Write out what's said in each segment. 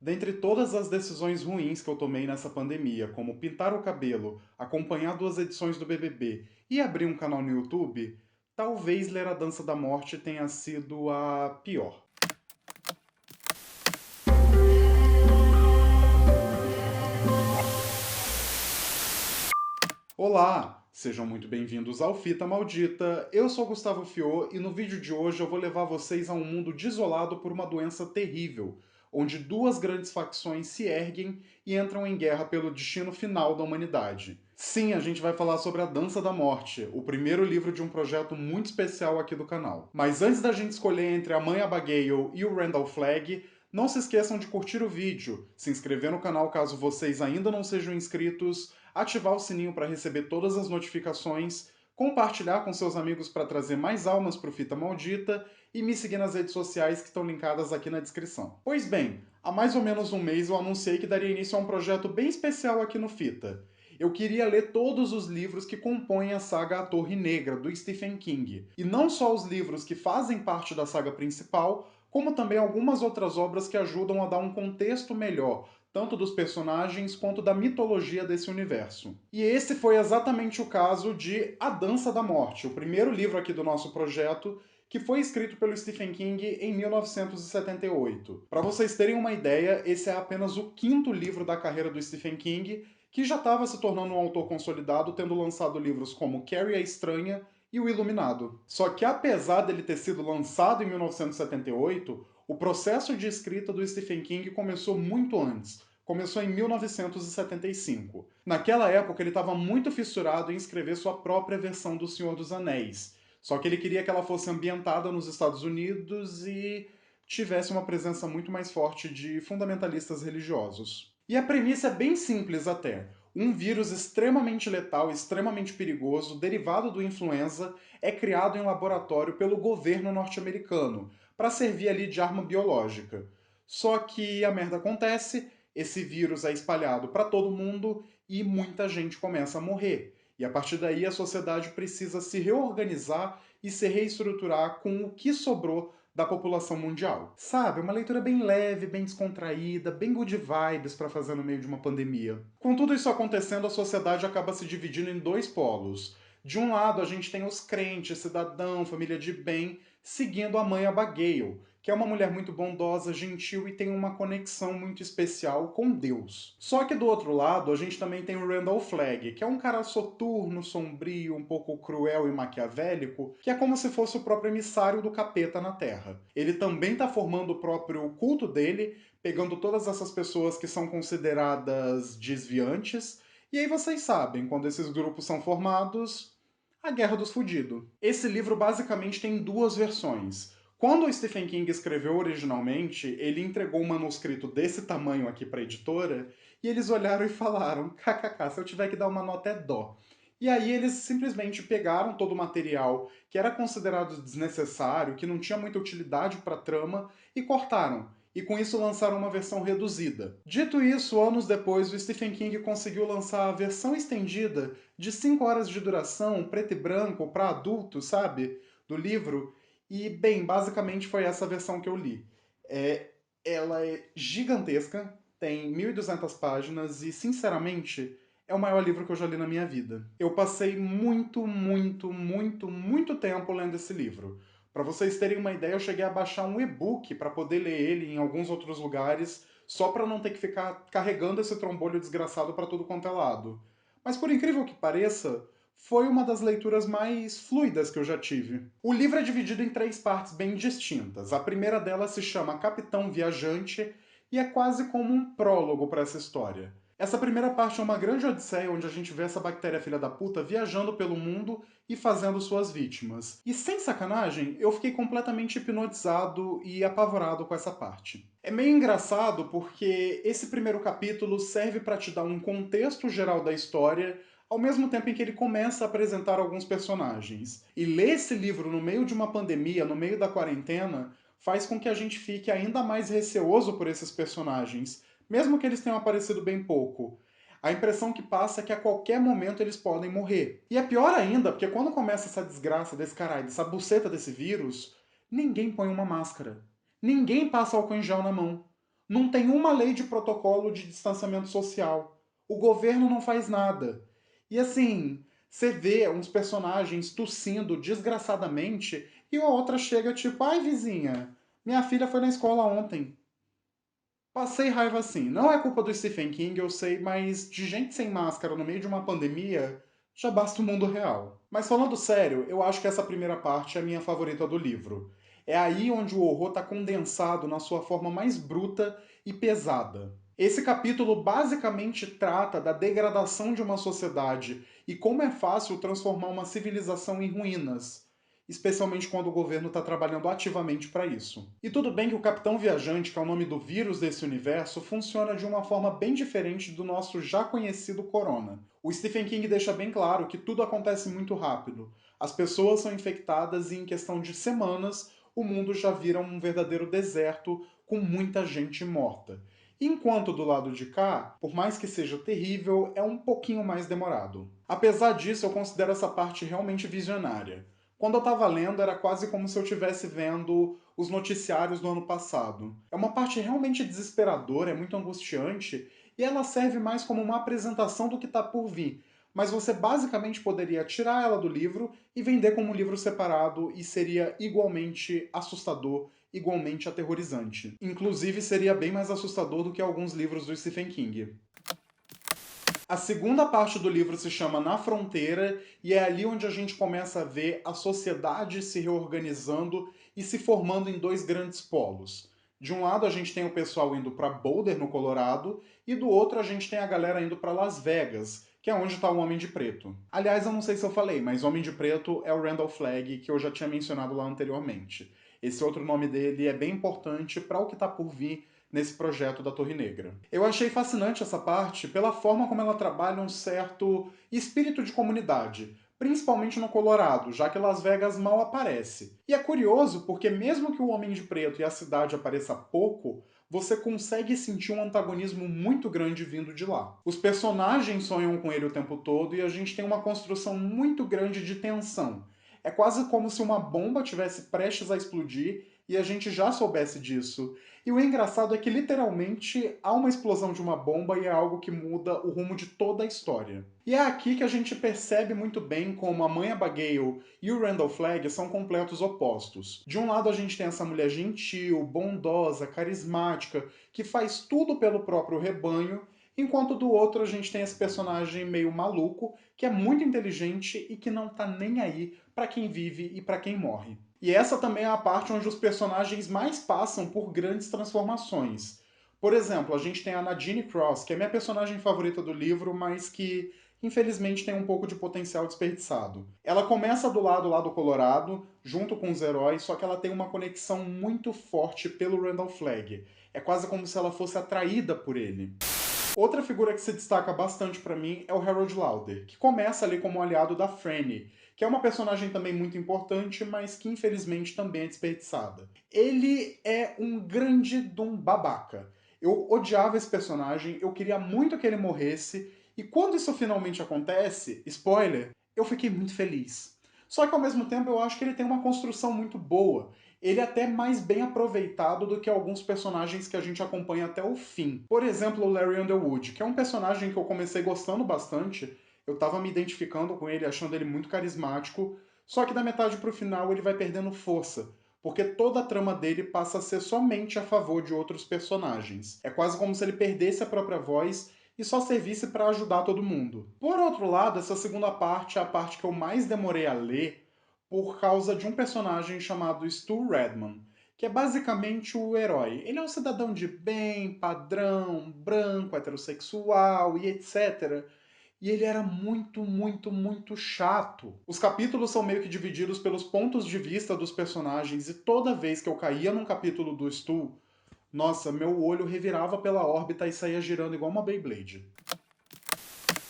Dentre todas as decisões ruins que eu tomei nessa pandemia, como pintar o cabelo, acompanhar 2 edições do BBB e abrir um canal no YouTube, talvez ler A Dança da Morte tenha sido a pior. Olá! Sejam muito bem-vindos ao Fita Maldita. Eu sou Gustavo Fiô e no vídeo de hoje eu vou levar vocês a um mundo desolado por uma doença terrível, onde 2 grandes facções se erguem e entram em guerra pelo destino final da humanidade. Sim, a gente vai falar sobre A Dança da Morte, o primeiro livro de um projeto muito especial aqui do canal. Mas antes da gente escolher entre a Mãe Abigail e o Randall Flagg, não se esqueçam de curtir o vídeo, se inscrever no canal caso vocês ainda não sejam inscritos, ativar o sininho para receber todas as notificações, compartilhar com seus amigos para trazer mais almas para o Fita Maldita e me seguir nas redes sociais que estão linkadas aqui na descrição. Pois bem, há mais ou menos um mês eu anunciei que daria início a um projeto bem especial aqui no Fita. Eu queria ler todos os livros que compõem a saga A Torre Negra, do Stephen King. E não só os livros que fazem parte da saga principal, como também algumas outras obras que ajudam a dar um contexto melhor, tanto dos personagens quanto da mitologia desse universo. E esse foi exatamente o caso de A Dança da Morte, o primeiro livro aqui do nosso projeto, que foi escrito pelo Stephen King em 1978. Para vocês terem uma ideia, esse é apenas o 5º livro da carreira do Stephen King, que já estava se tornando um autor consolidado, tendo lançado livros como Carrie a Estranha e O Iluminado. Só que apesar dele ter sido lançado em 1978, o processo de escrita do Stephen King começou muito antes. Começou em 1975. Naquela época, ele estava muito fissurado em escrever sua própria versão do Senhor dos Anéis. Só que ele queria que ela fosse ambientada nos Estados Unidos e tivesse uma presença muito mais forte de fundamentalistas religiosos. E a premissa é bem simples até. Um vírus extremamente letal, extremamente perigoso, derivado do influenza, é criado em laboratório pelo governo norte-americano, para servir ali de arma biológica. Só que a merda acontece, esse vírus é espalhado para todo mundo e muita gente começa a morrer. E a partir daí a sociedade precisa se reorganizar e se reestruturar com o que sobrou da população mundial. Sabe, uma leitura bem leve, bem descontraída, bem good vibes para fazer no meio de uma pandemia. Com tudo isso acontecendo, a sociedade acaba se dividindo em 2 polos. De um lado, a gente tem os crentes, cidadão, família de bem, seguindo a mãe Abigail, que é uma mulher muito bondosa, gentil e tem uma conexão muito especial com Deus. Só que do outro lado, a gente também tem o Randall Flagg, que é um cara soturno, sombrio, um pouco cruel e maquiavélico, que é como se fosse o próprio emissário do capeta na Terra. Ele também está formando o próprio culto dele, pegando todas essas pessoas que são consideradas desviantes, e aí vocês sabem, quando esses grupos são formados, a Guerra dos Fudidos. Esse livro basicamente tem 2 versões. Quando o Stephen King escreveu originalmente, ele entregou um manuscrito desse tamanho aqui para a editora e eles olharam e falaram: kkk, se eu tiver que dar uma nota é dó. E aí eles simplesmente pegaram todo o material que era considerado desnecessário, que não tinha muita utilidade para a trama, e cortaram. E com isso lançaram uma versão reduzida. Dito isso, anos depois, o Stephen King conseguiu lançar a versão estendida de 5 horas de duração, preto e branco, para adultos, sabe? Do livro. E, bem, basicamente foi essa versão que eu li. Ela é gigantesca, tem 1.200 páginas e, sinceramente, é o maior livro que eu já li na minha vida. Eu passei muito, muito, muito, muito tempo lendo esse livro. Para vocês terem uma ideia, eu cheguei a baixar um e-book para poder ler ele em alguns outros lugares, só para não ter que ficar carregando esse trombolho desgraçado para tudo quanto é lado. Mas por incrível que pareça, foi uma das leituras mais fluidas que eu já tive. O livro é dividido em 3 partes bem distintas. A primeira delas se chama Capitão Viajante e é quase como um prólogo para essa história. Essa primeira parte é uma grande odisseia onde a gente vê essa bactéria filha da puta viajando pelo mundo e fazendo suas vítimas. E sem sacanagem, eu fiquei completamente hipnotizado e apavorado com essa parte. É meio engraçado porque esse primeiro capítulo serve para te dar um contexto geral da história, ao mesmo tempo em que ele começa a apresentar alguns personagens. E ler esse livro no meio de uma pandemia, no meio da quarentena, faz com que a gente fique ainda mais receoso por esses personagens, mesmo que eles tenham aparecido bem pouco. A impressão que passa é que a qualquer momento eles podem morrer. E é pior ainda, porque quando começa essa desgraça desse caralho, essa buceta desse vírus, ninguém põe uma máscara. Ninguém passa álcool em gel na mão. Não tem uma lei de protocolo de distanciamento social. O governo não faz nada. E assim, você vê uns personagens tossindo desgraçadamente e a outra chega tipo, ai vizinha, minha filha foi na escola ontem. Passei raiva assim. Não é culpa do Stephen King, eu sei, mas de gente sem máscara no meio de uma pandemia, já basta o mundo real. Mas falando sério, eu acho que essa primeira parte é a minha favorita do livro. É aí onde o horror está condensado na sua forma mais bruta e pesada. Esse capítulo basicamente trata da degradação de uma sociedade e como é fácil transformar uma civilização em ruínas, especialmente quando o governo está trabalhando ativamente para isso. E tudo bem que o Capitão Viajante, que é o nome do vírus desse universo, funciona de uma forma bem diferente do nosso já conhecido Corona. O Stephen King deixa bem claro que tudo acontece muito rápido. As pessoas são infectadas e em questão de semanas o mundo já vira um verdadeiro deserto com muita gente morta. Enquanto do lado de cá, por mais que seja terrível, é um pouquinho mais demorado. Apesar disso, eu considero essa parte realmente visionária. Quando eu estava lendo, era quase como se eu estivesse vendo os noticiários do ano passado. É uma parte realmente desesperadora, é muito angustiante, e ela serve mais como uma apresentação do que está por vir. Mas você basicamente poderia tirar ela do livro e vender como um livro separado e seria igualmente assustador, igualmente aterrorizante. Inclusive, seria bem mais assustador do que alguns livros do Stephen King. A segunda parte do livro se chama Na Fronteira e é ali onde a gente começa a ver a sociedade se reorganizando e se formando em dois grandes polos. De um lado a gente tem o pessoal indo para Boulder, no Colorado, e do outro a gente tem a galera indo para Las Vegas, que é onde está o Homem de Preto. Aliás, eu não sei se eu falei, mas Homem de Preto é o Randall Flagg, que eu já tinha mencionado lá anteriormente. Esse outro nome dele é bem importante para o que está por vir nesse projeto da Torre Negra. Eu achei fascinante essa parte pela forma como ela trabalha um certo espírito de comunidade, principalmente no Colorado, já que Las Vegas mal aparece. E é curioso porque mesmo que o Homem de Preto e a cidade apareça pouco, você consegue sentir um antagonismo muito grande vindo de lá. Os personagens sonham com ele o tempo todo e a gente tem uma construção muito grande de tensão. É quase como se uma bomba tivesse prestes a explodir e a gente já soubesse disso. E o engraçado é que literalmente há uma explosão de uma bomba e é algo que muda o rumo de toda a história. E é aqui que a gente percebe muito bem como a mãe Abigail e o Randall Flagg são completos opostos. De um lado a gente tem essa mulher gentil, bondosa, carismática, que faz tudo pelo próprio rebanho, enquanto do outro a gente tem esse personagem meio maluco, que é muito inteligente e que não tá nem aí para quem vive e para quem morre. E essa também é a parte onde os personagens mais passam por grandes transformações. Por exemplo, a gente tem a Nadine Cross, que é a minha personagem favorita do livro, mas que infelizmente tem um pouco de potencial desperdiçado. Ela começa do lado lá do Colorado, junto com os heróis, só que ela tem uma conexão muito forte pelo Randall Flagg. É quase como se ela fosse atraída por ele. Outra figura que se destaca bastante para mim é o Harold Lauder, que começa ali como um aliado da Franny, que é uma personagem também muito importante, mas que infelizmente também é desperdiçada. Ele é um grande dum babaca. Eu odiava esse personagem, eu queria muito que ele morresse, e quando isso finalmente acontece, spoiler, eu fiquei muito feliz. Só que ao mesmo tempo eu acho que ele tem uma construção muito boa. Ele é até mais bem aproveitado do que alguns personagens que a gente acompanha até o fim. Por exemplo, o Larry Underwood, que é um personagem que eu comecei gostando bastante, eu tava me identificando com ele, achando ele muito carismático, só que da metade pro final ele vai perdendo força, porque toda a trama dele passa a ser somente a favor de outros personagens. É quase como se ele perdesse a própria voz e só servisse para ajudar todo mundo. Por outro lado, essa segunda parte é a parte que eu mais demorei a ler, por causa de um personagem chamado Stu Redman, que é basicamente o herói. Ele é um cidadão de bem, padrão, branco, heterossexual e etc. E ele era muito, muito, muito chato. Os capítulos são meio que divididos pelos pontos de vista dos personagens, e toda vez que eu caía num capítulo do Stu, nossa, meu olho revirava pela órbita e saía girando igual uma Beyblade.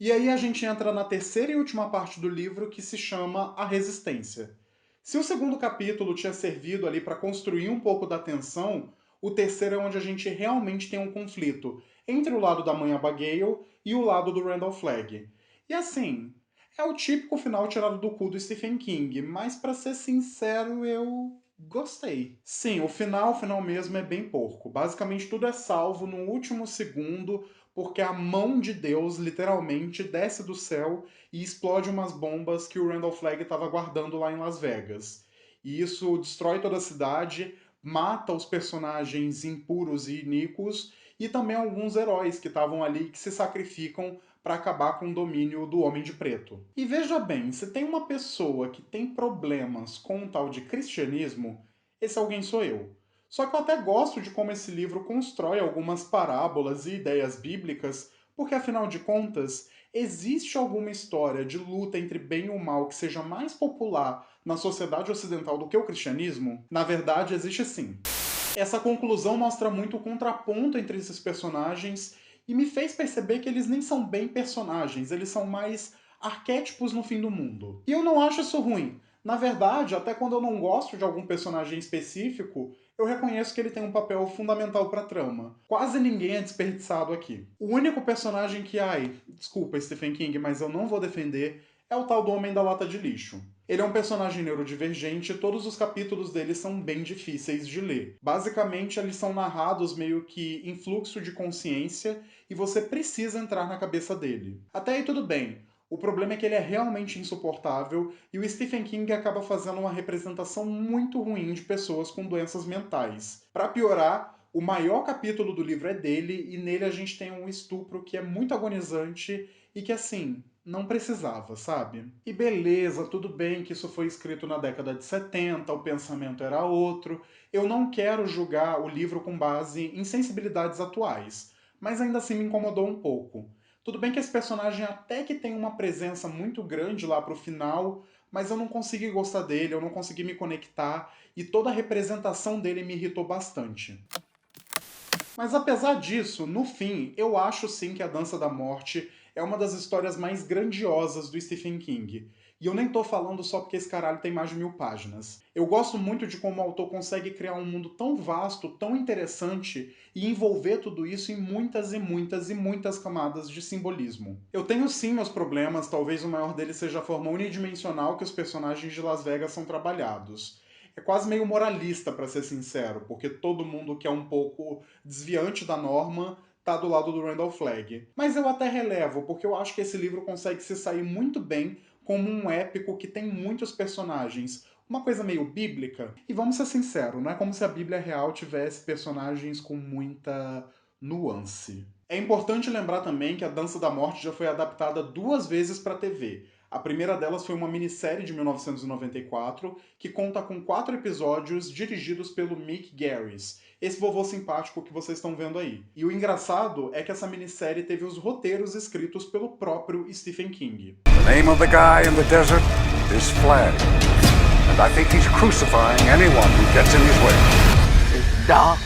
E aí a gente entra na terceira e última parte do livro, que se chama A Resistência. Se o segundo capítulo tinha servido ali para construir um pouco da tensão, o terceiro é onde a gente realmente tem um conflito entre o lado da mãe Abigail e o lado do Randall Flagg. E assim, é o típico final tirado do cu do Stephen King, mas para ser sincero, eu Gostei. Sim, o final mesmo é bem porco. Basicamente tudo é salvo no último segundo, porque a mão de Deus literalmente desce do céu e explode umas bombas que o Randall Flagg estava guardando lá em Las Vegas. E isso destrói toda a cidade, mata os personagens impuros e iníquos e também alguns heróis que estavam ali que se sacrificam para acabar com o domínio do Homem de Preto. E veja bem, se tem uma pessoa que tem problemas com o tal de cristianismo, esse alguém sou eu. Só que eu até gosto de como esse livro constrói algumas parábolas e ideias bíblicas, porque afinal de contas, existe alguma história de luta entre bem e o mal que seja mais popular na sociedade ocidental do que o cristianismo? Na verdade, existe sim. Essa conclusão mostra muito o contraponto entre esses personagens e me fez perceber que eles nem são bem personagens, eles são mais arquétipos no fim do mundo. E eu não acho isso ruim. Na verdade, até quando eu não gosto de algum personagem específico, eu reconheço que ele tem um papel fundamental para a trama. Quase ninguém é desperdiçado aqui. O único personagem que, ai, desculpa Stephen King, mas eu não vou defender, é o tal do Homem da Lata de Lixo. Ele é um personagem neurodivergente e todos os capítulos dele são bem difíceis de ler. Basicamente, eles são narrados meio que em fluxo de consciência e você precisa entrar na cabeça dele. Até aí tudo bem. O problema é que ele é realmente insuportável e o Stephen King acaba fazendo uma representação muito ruim de pessoas com doenças mentais. Para piorar, o maior capítulo do livro é dele e nele a gente tem um estupro que é muito agonizante e que, assim, não precisava, sabe? E beleza, tudo bem que isso foi escrito na década de 70, o pensamento era outro. Eu não quero julgar o livro com base em sensibilidades atuais, mas ainda assim me incomodou um pouco. Tudo bem que esse personagem até que tem uma presença muito grande lá pro final, mas eu não consegui gostar dele, eu não consegui me conectar e toda a representação dele me irritou bastante. Mas apesar disso, no fim, eu acho sim que A Dança da Morte é uma das histórias mais grandiosas do Stephen King. E eu nem tô falando só porque esse caralho tem mais de 1000 páginas. Eu gosto muito de como o autor consegue criar um mundo tão vasto, tão interessante e envolver tudo isso em muitas e muitas e muitas camadas de simbolismo. Eu tenho sim meus problemas, talvez o maior deles seja a forma unidimensional que os personagens de Las Vegas são trabalhados. É quase meio moralista, para ser sincero, porque todo mundo que é um pouco desviante da norma tá do lado do Randall Flagg. Mas eu até relevo, porque eu acho que esse livro consegue se sair muito bem como um épico que tem muitos personagens. Uma coisa meio bíblica. E vamos ser sinceros, não é como se a Bíblia real tivesse personagens com muita nuance. É importante lembrar também que A Dança da Morte já foi adaptada 2 vezes para TV. A primeira delas foi uma minissérie de 1994, que conta com 4 episódios dirigidos pelo Mick Garris, esse vovô simpático que vocês estão vendo aí. E o engraçado é que essa minissérie teve os roteiros escritos pelo próprio Stephen King. The name of the guy in the desert is Flagg, and I think he's crucifying anyone who gets in his way. There's dark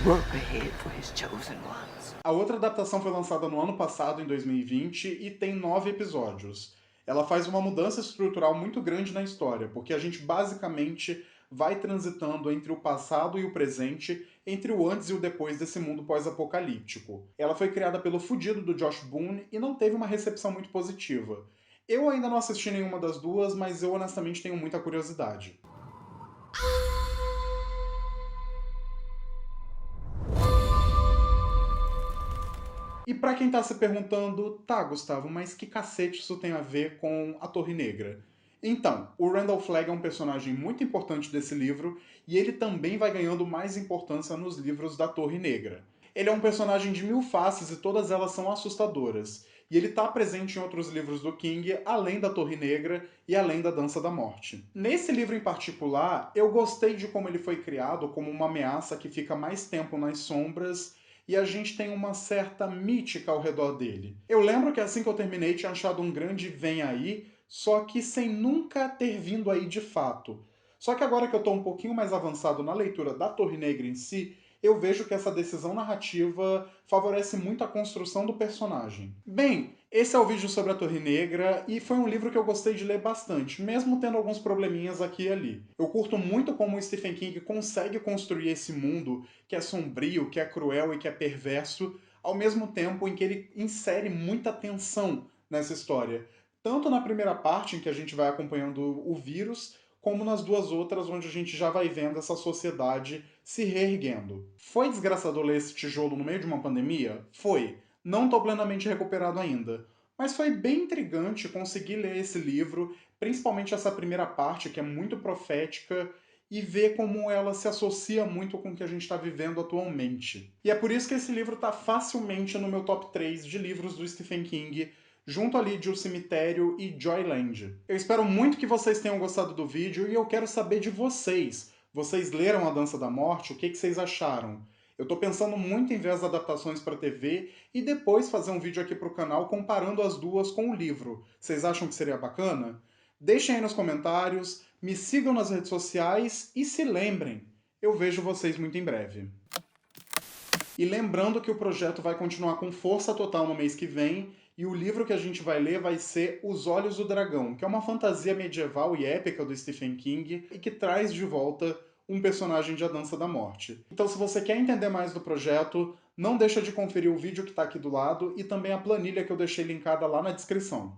work ahead for his chosen ones. A outra adaptação foi lançada no ano passado, em 2020, e tem 9 episódios. Ela faz uma mudança estrutural muito grande na história, porque a gente basicamente vai transitando entre o passado e o presente, entre o antes e o depois desse mundo pós-apocalíptico. Ela foi criada pelo fudido do Josh Boone e não teve uma recepção muito positiva. Eu ainda não assisti nenhuma das duas, mas eu honestamente tenho muita curiosidade. E pra quem tá se perguntando, tá, Gustavo, mas que cacete isso tem a ver com a Torre Negra? Então, o Randall Flagg é um personagem muito importante desse livro e ele também vai ganhando mais importância nos livros da Torre Negra. Ele é um personagem de 1000 faces e todas elas são assustadoras. E ele está presente em outros livros do King, além da Torre Negra e além da Dança da Morte. Nesse livro em particular, eu gostei de como ele foi criado como uma ameaça que fica mais tempo nas sombras e a gente tem uma certa mítica ao redor dele. Eu lembro que assim que eu terminei tinha achado um grande vem aí, só que sem nunca ter vindo aí de fato. Só que agora que eu estou um pouquinho mais avançado na leitura da Torre Negra em si, eu vejo que essa decisão narrativa favorece muito a construção do personagem. Bem, esse é o vídeo sobre a Torre Negra e foi um livro que eu gostei de ler bastante, mesmo tendo alguns probleminhas aqui e ali. Eu curto muito como o Stephen King consegue construir esse mundo que é sombrio, que é cruel e que é perverso, ao mesmo tempo em que ele insere muita tensão nessa história. Tanto na primeira parte, em que a gente vai acompanhando o vírus, como nas duas outras, onde a gente já vai vendo essa sociedade se reerguendo. Foi desgraçador ler esse tijolo no meio de uma pandemia? Foi. Não estou plenamente recuperado ainda. Mas foi bem intrigante conseguir ler esse livro, principalmente essa primeira parte, que é muito profética, e ver como ela se associa muito com o que a gente está vivendo atualmente. E é por isso que esse livro está facilmente no meu top 3 de livros do Stephen King, junto ali de O Cemitério e Joyland. Eu espero muito que vocês tenham gostado do vídeo e eu quero saber de vocês. Vocês leram A Dança da Morte? O que vocês acharam? Eu tô pensando muito em ver as adaptações para TV e depois fazer um vídeo aqui pro canal comparando as duas com o livro. Vocês acham que seria bacana? Deixem aí nos comentários, me sigam nas redes sociais e se lembrem, eu vejo vocês muito em breve. E lembrando que o projeto vai continuar com força total no mês que vem, e o livro que a gente vai ler vai ser Os Olhos do Dragão, que é uma fantasia medieval e épica do Stephen King e que traz de volta um personagem de A Dança da Morte. Então, se você quer entender mais do projeto, não deixa de conferir o vídeo que está aqui do lado e também a planilha que eu deixei linkada lá na descrição.